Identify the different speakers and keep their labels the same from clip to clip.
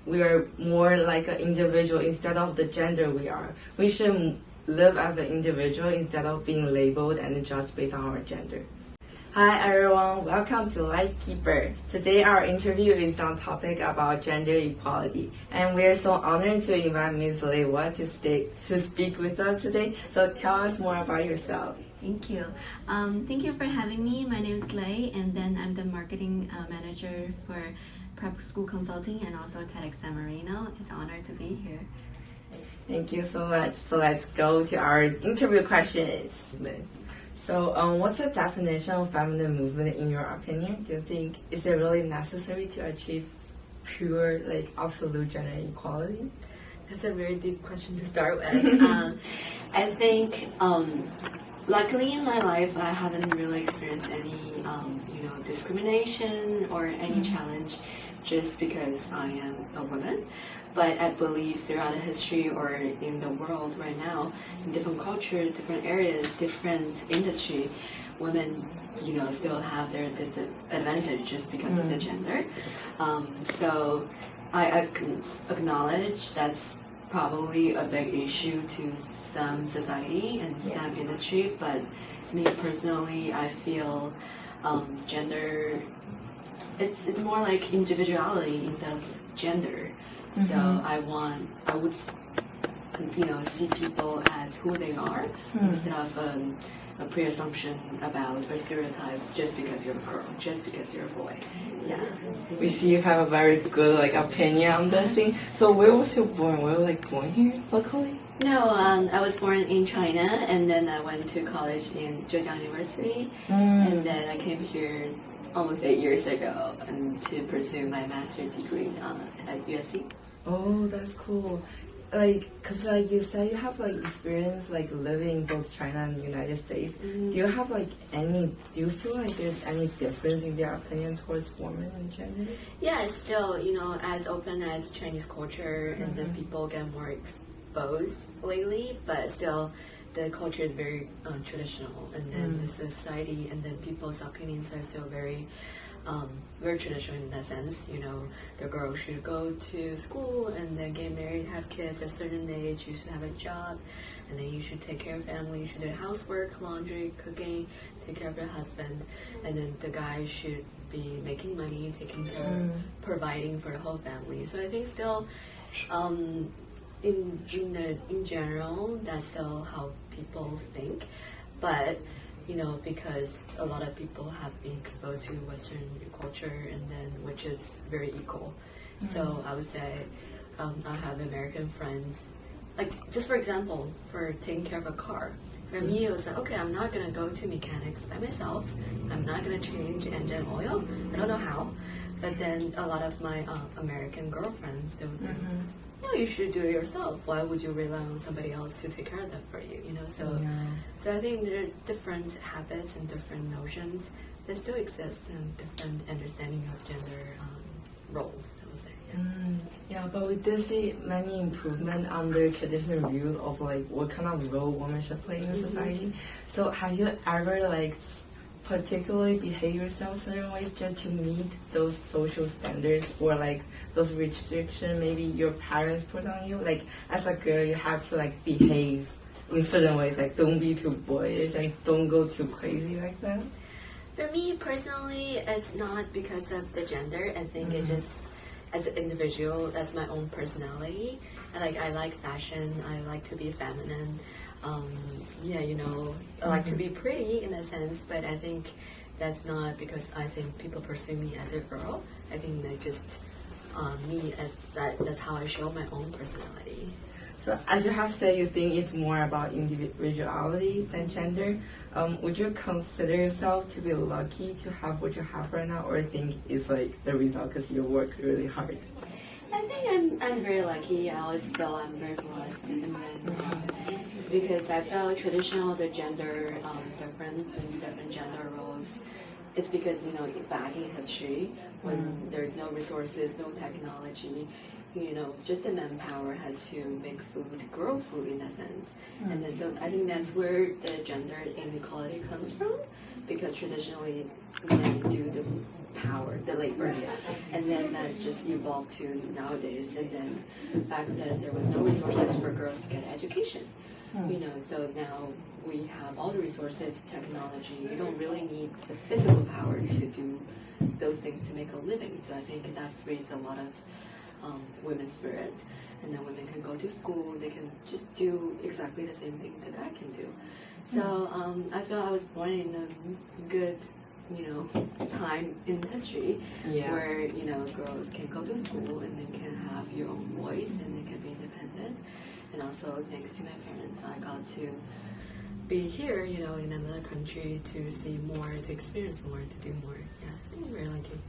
Speaker 1: we are more like an individual instead of the gender we are. We should live as an individual instead of being labeled and judged based on our gender. Hi everyone, welcome to Lightkeeper. Today our interview is on topic about gender equality, and we are so honored to invite Ms. Lei Wat to speak with us today. So tell us more about yourself.
Speaker 2: Thank you. Thank you for having me. My name is Lei, and then I'm the marketing manager for Prep School Consulting and also TEDxSanMarino. It's an honor to be here.
Speaker 1: Thank you so much. So let's go to our interview questions. So what's the definition of feminine movement in your opinion? Do you think is it really necessary to achieve pure absolute gender equality?
Speaker 2: That's a very deep question to start with. I think luckily in my life I haven't really experienced any discrimination or any challenge just because I am a woman. But I believe throughout the history or in the world right now, in different cultures, different areas, different industry, women, still have their disadvantage just because of the gender. So I acknowledge that's probably a big issue to some society and some industry. But me personally, I feel gender, it's more like individuality instead of gender. So I would see people as who they are instead of a pre-assumption about a stereotype just because you're a girl, just because you're a boy. Yeah.
Speaker 1: We see you have a very good opinion on this thing. So where was you born? Were you born here locally?
Speaker 2: No, I was born in China, and then I went to college in Zhejiang University, and then I came here almost 8 years ago and to pursue my master's degree at USC.
Speaker 1: Oh, that's cool. Because you said you have experience living in both China and the United States. Do you have do you feel like there's any difference in their opinion towards women and gender?
Speaker 2: Yeah, it's still, as open as Chinese culture, and then people get more exposed lately, but still the culture is very traditional, and then the society and then people's opinions are still very traditional in that sense. The girl should go to school and then get married, have kids at a certain age, you should have a job, and then you should take care of family, you should do housework, laundry, cooking, take care of your husband, and then the guy should be making money, taking care, providing for the whole family. So I think still in general, that's still how people think, but because a lot of people have been exposed to Western culture, and then which is very equal. So I would say I have American friends, just for example, for taking care of a car. For me, it was okay, I'm not gonna go to mechanics by myself. I'm not gonna change engine oil. I don't know how. But then a lot of my American girlfriends, they would think, no, you should do it yourself. Why would you rely on somebody else to take care of that for you? So I think there are different habits and different notions that still exist, and different understanding of gender roles, I would say.
Speaker 1: Yeah, but we did see many improvement on the traditional view of what kind of role women should play in society. So have you ever particularly behave yourself certain ways just to meet those social standards or those restrictions maybe your parents put on you? As a girl, you have to behave in certain ways, don't be too boyish and don't go too crazy like that.
Speaker 2: For me personally, it's not because of the gender. I think it just, as an individual, that's my own personality. I like fashion. I like to be feminine. I like to be pretty in a sense, but I think that's not because I think people perceive me as a girl. I think that just me as that's how I show my own personality.
Speaker 1: So as you have said, you think it's more about individuality than gender. Would you consider yourself to be lucky to have what you have right now, or think it's the result because you work really hard?
Speaker 2: I think I'm very lucky. I always feel I'm very blessed, and then because I feel traditional the gender difference and different gender roles it's because, you know, back in history, when there's no resources, no technology, you know, just the manpower has to make food, grow food in that sense. And then so I think that's where the gender inequality comes from, because traditionally men do the power, the labor. And then that just evolved to nowadays. And then back then there was no resources for girls to get education. You know, so now we have all the resources, technology. You don't really need the physical power to do those things to make a living. So I think that frees a lot of women's spirit, and then women can go to school, they can just do exactly the same thing the guy can do. So I feel I was born in a good, you know, time in history where, you know, girls can go to school and they can have your own voice and they can be independent. And also thanks to my parents, I got to be here, you know, in another country to see more, to experience more, to do more. Yeah, I think I'm very lucky.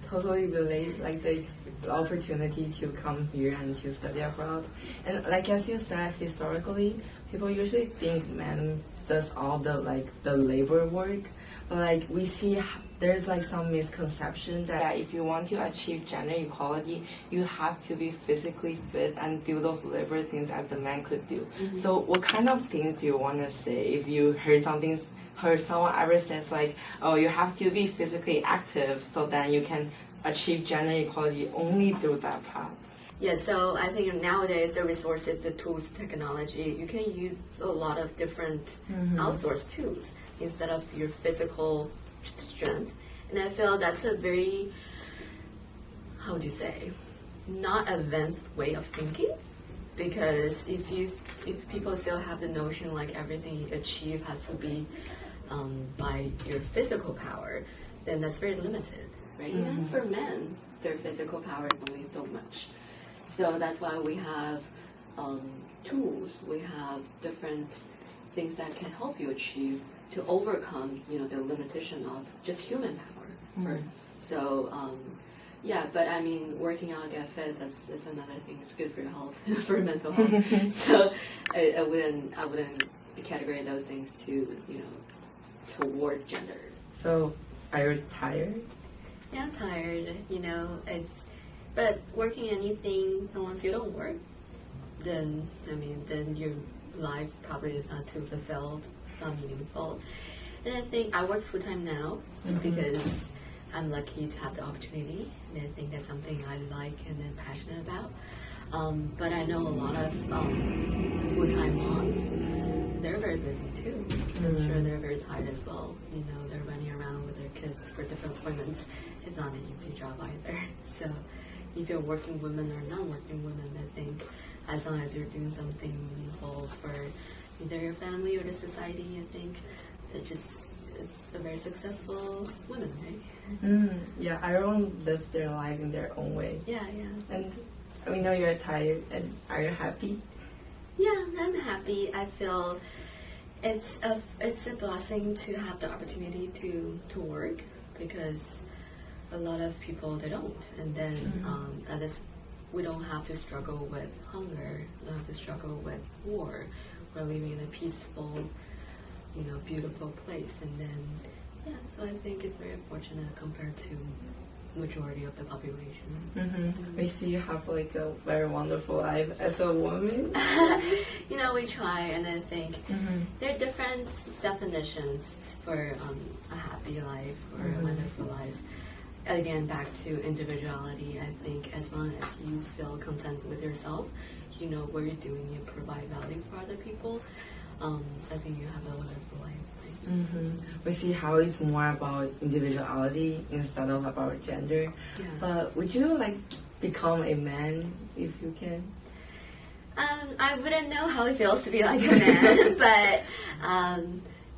Speaker 1: Totally relate, like the opportunity to come here and to study abroad. And like as you said, historically, people usually think men does all the labor work, but like we see there's like some misconception that if you want to achieve gender equality, you have to be physically fit and do those labor things as the man could do. So what kind of things do you want to say if you heard someone ever says like, oh, you have to be physically active so then you can achieve gender equality only through that path?
Speaker 2: Yeah, so I think nowadays the resources, the tools, technology, you can use a lot of different outsourced tools instead of your physical strength. And I feel that's a very, how would you say, not advanced way of thinking. Because if people still have the notion like everything you achieve has to be by your physical power, then that's very limited, right? Even for men, their physical power is only so much. So that's why we have tools, we have different things that can help you achieve to overcome, you know, the limitation of just human power. So yeah, but I mean, working out, get fit, that's another thing. It's good for your health, for mental health. So I wouldn't categorize those things to, you know, towards gender.
Speaker 1: So are you tired?
Speaker 2: Yeah, I'm tired. You know, but working anything, unless you don't work, then your life probably is not too fulfilled, not meaningful. And I think I work full time now because I'm lucky to have the opportunity, and I think that's something I like and I'm passionate about. But I know a lot of full-time moms, they're very busy too. I'm sure they're very tired as well. You know, they're running around with their kids for different appointments. It's not an easy job either. So if you're working women or non-working women, I think as long as you're doing something meaningful for either your family or the society, I think it's a very successful woman, right?
Speaker 1: Yeah, everyone lives their life in their own way.
Speaker 2: Yeah.
Speaker 1: And we know you're tired, and are you happy?
Speaker 2: Yeah, I'm happy. I feel it's a blessing to have the opportunity to work, because a lot of people, they don't. And then at this, we don't have to struggle with hunger. We don't have to struggle with war. We're living in a peaceful, you know, beautiful place. And then, yeah, so I think it's very fortunate compared to majority of the population.
Speaker 1: We see you have like a very wonderful life as a woman.
Speaker 2: You know, we try, and I think there are different definitions for a happy life or a wonderful life. Again, back to individuality. I think as long as you feel content with yourself, you know what you're doing, you provide value for other people, I think you have a wonderful life.
Speaker 1: We see how it's more about individuality instead of about gender.
Speaker 2: Yeah.
Speaker 1: But would you like become a man if you can?
Speaker 2: I wouldn't know how it feels to be like a man, but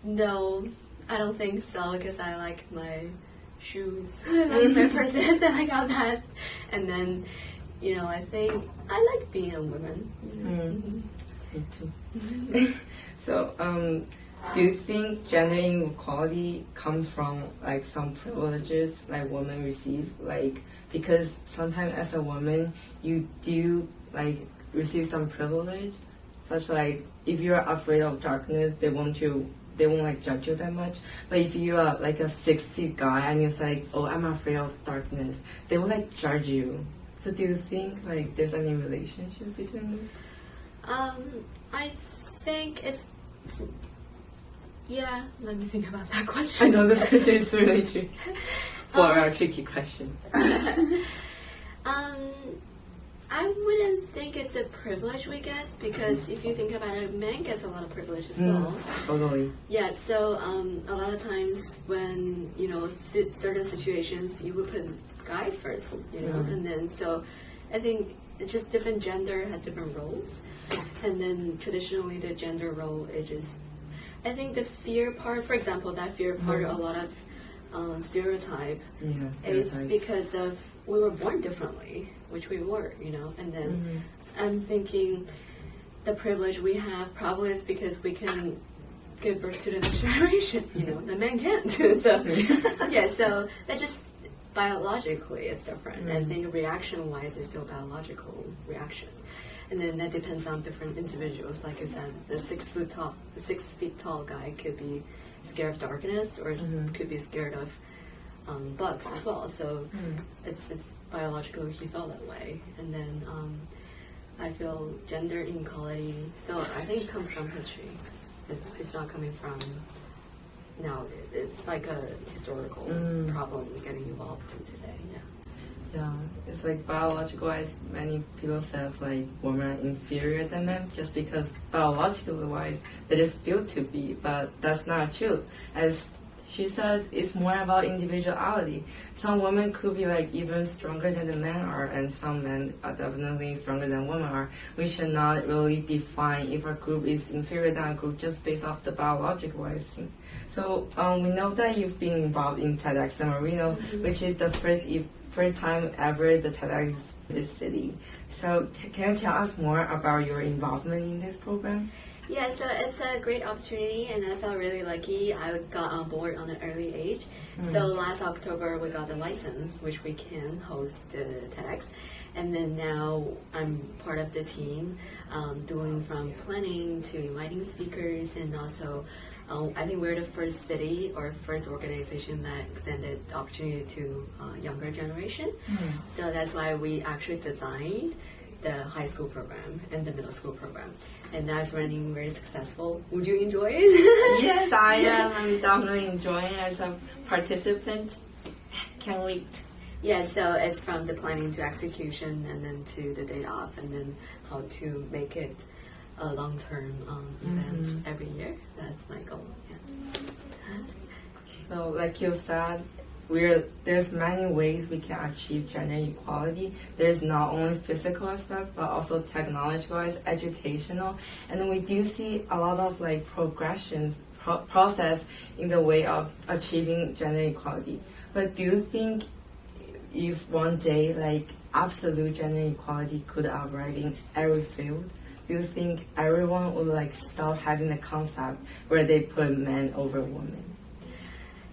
Speaker 2: no, I don't think so, because I like my shoes, I like my purses, I like all that. And then, you know, I think I like being a woman.
Speaker 1: Me too. So, do you think gender inequality comes from like some privileges like women receive? Like, because sometimes as a woman you do like receive some privilege, such like if you're afraid of darkness, they they won't like judge you that much. But if you are like a 6 feet guy and you're like, oh, I'm afraid of darkness, they will like judge you. So do you think like there's any relationship between this?
Speaker 2: I think it's yeah. Let me think about that question.
Speaker 1: I know this question is really tricky. For a tricky question.
Speaker 2: I wouldn't think it's a privilege we get, because if you think about it, men gets a lot of privilege as well.
Speaker 1: Totally.
Speaker 2: Yeah, so a lot of times when, certain situations, you would put guys first, and then so I think it's just different gender has different roles. And then traditionally the gender role is just, I think the fear part, for example, that fear part, a lot of stereotype, it's because of we were born differently, which we were, and then I'm thinking the privilege we have probably is because we can give birth to the next generation, the men can't. So so that just biologically it's different. I think reaction-wise it's still biological reaction. And then that depends on different individuals. Like I said, the 6 feet tall guy could be scared of darkness, or could be scared of bugs as well. So it's biological. He felt that way. And then I feel gender inequality. So I think it comes from history. It's not coming from now. It's like a historical problem getting evolved to today.
Speaker 1: Yeah, it's like biological-wise, many people say like women are inferior than men just because biologically-wise they're just built to be, but that's not true. As she said, it's more about individuality. Some women could be like even stronger than the men are, and some men are definitely stronger than women are. We should not really define if a group is inferior than a group just based off the biological-wise thing. So we know that you've been involved in TEDxSanMarino, which is the first time ever the TEDx in this city. So can you tell us more about your involvement in this program?
Speaker 2: Yeah, so it's a great opportunity, and I felt really lucky. I got on board on an early age. So last October we got the license, which we can host the TEDx. And then now I'm part of the team, doing from planning to inviting speakers, and also I think we're the first city or first organization that extended the opportunity to younger generation. So that's why we actually designed the high school program and the middle school program. And that's running very successful. Would you enjoy it?
Speaker 1: Yes, I am. I'm definitely enjoying it as a participant. Can't wait.
Speaker 2: Yeah, so it's from the planning to execution, and then to the day off, and then how to make it a long-term event every year. That's my goal. Yeah.
Speaker 1: So, like you said, there's many ways we can achieve gender equality. There's not only physical aspects, but also technological, educational, and then we do see a lot of like process in the way of achieving gender equality. But do you think if one day like absolute gender equality could arrive in every field, do you think everyone would like stop having the concept where they put men over women?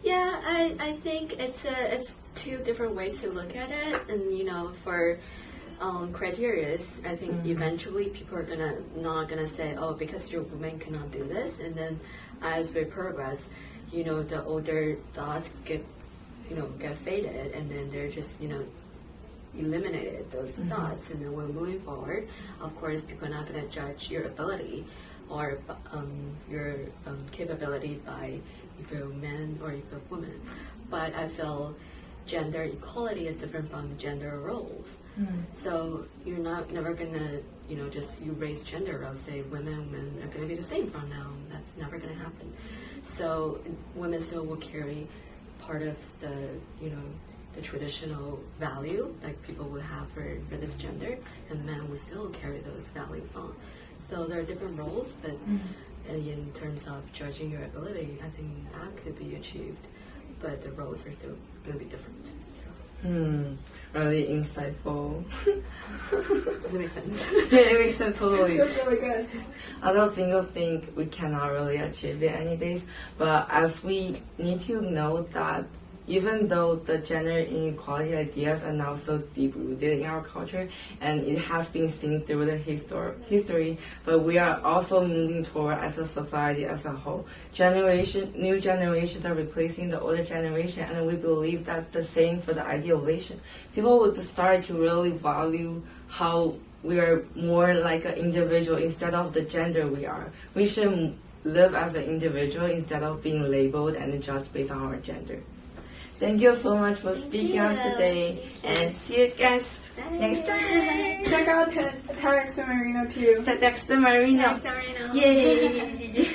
Speaker 2: Yeah, I think it's two different ways to look at it, and for criteria, I think eventually people are not gonna say, oh, because you're women cannot do this, and then as we progress, the older thoughts get faded, and then they're just eliminated those thoughts, and then we're moving forward. Of course, people are not gonna judge your ability or your capability by if you're a man or if you're a woman. But I feel gender equality is different from gender roles. So you're never gonna, just erase gender roles, say women and men are gonna be the same from now. That's never gonna happen. So women still will carry part of the, the traditional value like people would have for this gender, and men will still carry those values on. So there are different roles, but in terms of judging your ability, I think that could be achieved, but the roles are still going to be different. So.
Speaker 1: Really insightful.
Speaker 2: Does it make sense?
Speaker 1: Yeah, it makes sense totally.
Speaker 2: It was really good.
Speaker 1: A lot of people think we cannot really achieve it any days, but as we need to know that even though the gender inequality ideas are now so deep-rooted in our culture, and it has been seen through the history, but we are also moving toward as a society as a whole. New generations are replacing the older generation, and we believe that the same for the idealization. People would start to really value how we are more like an individual instead of the gender we are. We should live as an individual instead of being labeled and judged based on our gender. Thank you so much for speaking us today, and see you guys next time.
Speaker 3: Check out TEDxSanMarino too.
Speaker 1: TEDxSanMarino.
Speaker 2: TEDxSanMarino.
Speaker 1: Yay!